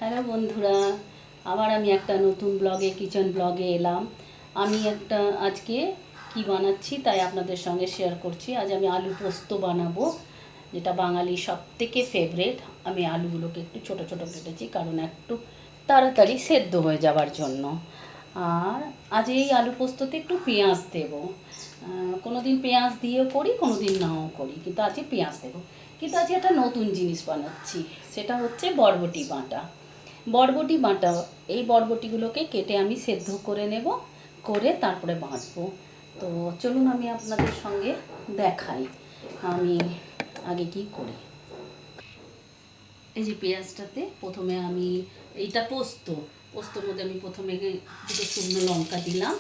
Hello বন্ধুরা, আবার আমি একটা নতুন ব্লগে কিচেন ব্লগে এলাম। আমি আজকে কি বানাচ্ছি তাই আপনাদের সঙ্গে শেয়ার করছি। আজ আমি আলু পোস্ত বানাবো, যেটা বাঙালি সবথেকে ফেভারিট। আমি আলুগুলোকে একটু ছোট ছোট কেটেছি কারণ একটু তাড়াতাড়ি সেদ্ধ হয়ে যাওয়ার জন্য। আর আজ এই আলু পোস্ততে একটু পেঁয়াজ দেবো। কোনো দিন পেঁয়াজ দিয়েও করি, কোনো দিন নাও করি, কিন্তু আজকে পেঁয়াজ দেবো। কিন্তু আজকে একটা নতুন জিনিস বানাচ্ছি, সেটা হচ্ছে বরবটি বাটা। বরবটি বাটা, এই বরবটিগুলোকে কেটে আমি সেদ্ধ করে নেব, করে তারপরে বাটবো। তো চলুন আমি আপনাদের সঙ্গে দেখাই আমি আগে কি করি। এই যে পেঁয়াজটাতে প্রথমে আমি, এইটা পোস্তর মধ্যে আমি প্রথমে দুটো শুকনো লঙ্কা দিলাম,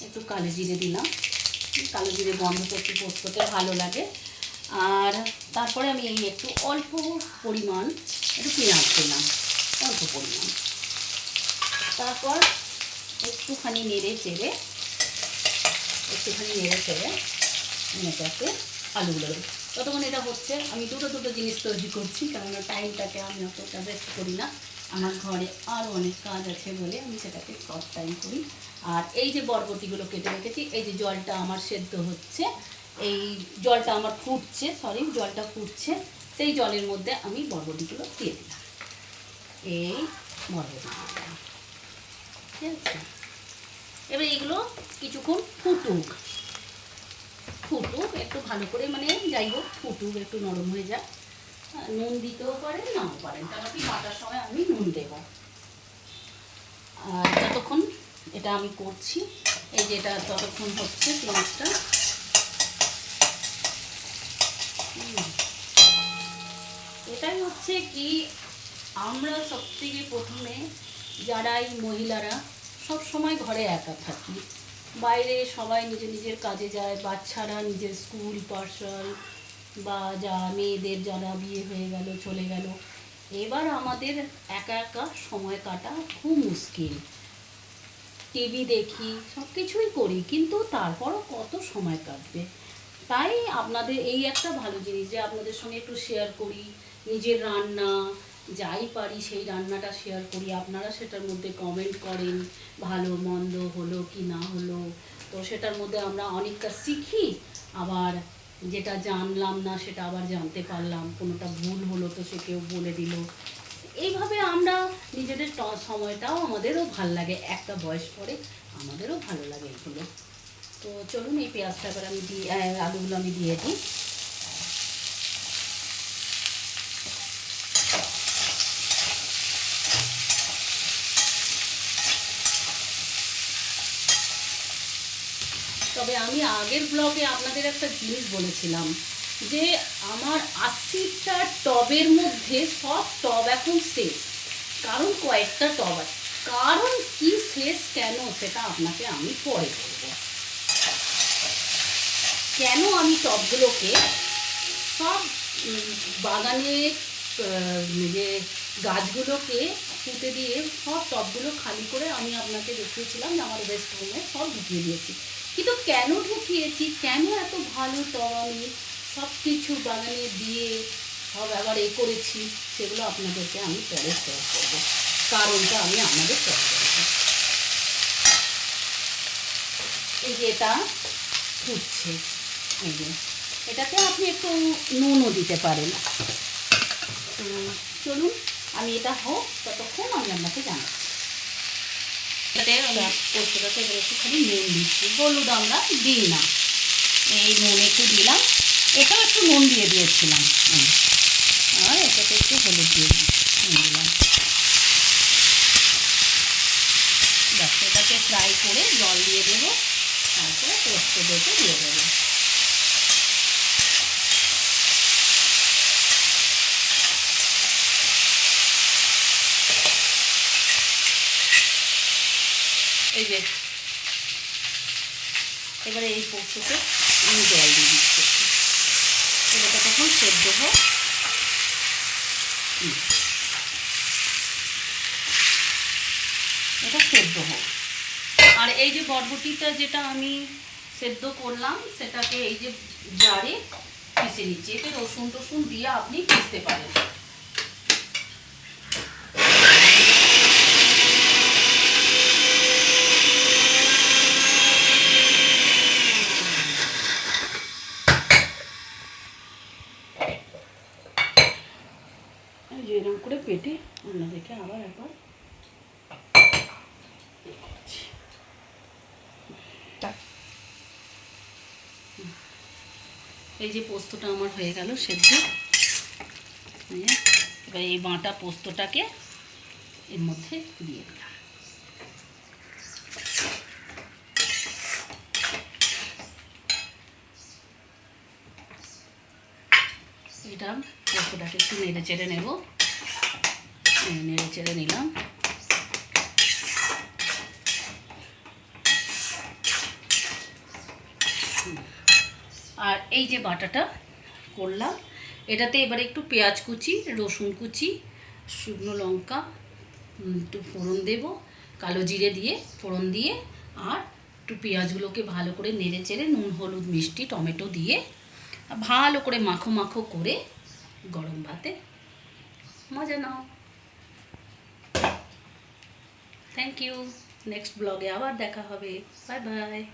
একটু কালো জিরে দিলাম। কালো জিরে গন্ধটা একটু পোস্ততে ভালো লাগে। আর তারপরে আমি এই একটু অল্প পরিমাণ একটু পেঁয়াজ দিলাম, অল্প পরিমাণ। তারপর একটুখানি নেড়ে চেড়ে এটাকে আলুগুলো, ততক্ষণ এটা হচ্ছে। আমি দুটো জিনিস তৈরি করছি, কারণ টাইমটাকে আমি অতটা বেস্ট করি না। আমার ঘরে আরও অনেক কাজ আছে বলে আমি সেটাকে শর্ট টাইম করি। আর এই যে বরবটিগুলো কেটে রেখেছি, এই যে জলটা আমার সেদ্ধ হচ্ছে, এই জলটা আমার জলটা ফুটছে, সেই জলের মধ্যে আমি বরবটিগুলো দিয়ে দিলাম। এই বরবটিগুলো, ঠিক আছে। এবার এগুলো কিছুক্ষণ ফুটুক একটু ভালো করে, মানে যাই হোক ফুটুক, একটু নরম হয়ে যাক। নুন দিতেও পারেন, নাও পারেন, কারণ কি বাটার সময় আমি নুন দেব। আর যতক্ষণ এটা আমি করছি, এই যে এটা ততক্ষণ হচ্ছে পেঁয়াজটা। এটাই হচ্ছে কি, আমরা সবথেকে প্রথমে যারাই মহিলারা সব সময় ঘরে একা থাকি, বাইরে সবাই নিজের কাজে যায়, বাচ্চারা নিজের স্কুল পাঠশালা, বা মেয়েদের যারা বিয়ে হয়ে গেল চলে গেল, এবার আমাদের একা সময় কাটা খুব মুশকিল। টিভি দেখি, সব কিছুই করি, কিন্তু তারপরও কত সময় কাটবে। তাই আপনাদের এই একটা ভালো জিনিস যে আপনাদের সঙ্গে একটু শেয়ার করি, নিজের রান্না যাই পারি সেই রান্নাটা শেয়ার করি। আপনারা সেটার মধ্যে কমেন্ট করেন, ভালো মন্দ হলো কি না হলো, তো সেটার মধ্যে আমরা অনেকটা শিখি। আবার যেটা জানলাম না সেটা আবার জানতে পারলাম, কোনোটা ভুল হলো তো সে কেউ বলে দিল। এইভাবে আমরা নিজেদের সময়টাও আমাদেরও ভাল লাগে, একটা বয়স পরে আমাদেরও ভালো লাগে এগুলো। তো চলুন এই পেঁয়াজটা এবার আমি আলুগুলো আমি দিয়ে দিই। তবে আমি আগের ব্লগে আপনাদের একটা জিনিস বলেছিলাম যে আমার 80টা টবের মধ্যে সব টব এখন শেষ, কারণ কয়েকটা টব আছে। কারণ কি শেষ কেন সেটা আপনাকে আমি পরে বলবো। কেন আমি টবগুলোকে সব বাগানের যে গাছগুলোকে পুঁতে দিয়ে সব টবগুলো খালি করে আমি আপনাকে দেখিয়েছিলাম যে আমার ওয়েস্ট রুমে সব ঢুকিয়ে দিয়েছি। কিন্তু কেন ঢুকিয়েছি, কেন এত ভালো টব আমি সব কিছু বাগানে দিয়ে সব আবার করেছি, সেগুলো আপনাদেরকে আমি পরে শেয়ার করবো। কারণটা আমি আপনাদের শেয়ার করবো। এই যে এটা ফুটছে, এই যে এটাতে আপনি একটু নুনও দিতে পারেন। তো চলুন আমি এটা হোক ততক্ষণ আমি আপনাকে জানাচ্ছি। পোস্তটাতে এবার একটুখানি নুন দিচ্ছি, হলুদ আমরা দিই না, এই নুন একটু দিলাম, এটাও একটু নুন দিয়ে দিয়েছিলাম, আর এটাতে একটু হলুদ দিয়ে দিলাম। ব্যাস, এটাকে ফ্রাই করে জল দিয়ে দেবো, তারপরে পোস্ত দিয়ে দেবো। এই যে এবারে এই পোস্ততে আমি জল দিয়ে দিচ্ছি, এবারটা তখন সেদ্ধ হোক। এটা সেদ্ধ হোক। আর এই যে বরবটিটা যেটা আমি সেদ্ধ করলাম সেটাকে এই যে জারে পিষে নিচ্ছি। এতে রসুন টসুন দিয়ে আপনি পিষতে পারেন। বলে পেটে অন্যদিকে আবার একবার এই যে পোস্তটা আমার হয়ে গেল সেদ্ধ। এবার এই বাটা পোস্তটাকে এর মধ্যে দিয়ে দিলাম। এটা পোস্তটাকে একটু নেড়ে চেড়ে নেব। নেড়ে চেড়ে নিলাম। আর এই যে বাটাটা করলাম এটাতে এবারে একটু পেঁয়াজ কুচি, রসুন কুচি, শুকনো লঙ্কা একটু ফোড়ন দেব, কালো জিরে দিয়ে ফোড়ন দিয়ে, আর একটু পেঁয়াজগুলোকে ভালো করে নেড়ে চেড়ে নুন হলুদ মিষ্টি টমেটো দিয়ে ভালো করে মাখো মাখো করে গরম ভাতে মজা নাও। Thank you. নেক্সট ব্লগে আবার দেখা হবে। Bye bye.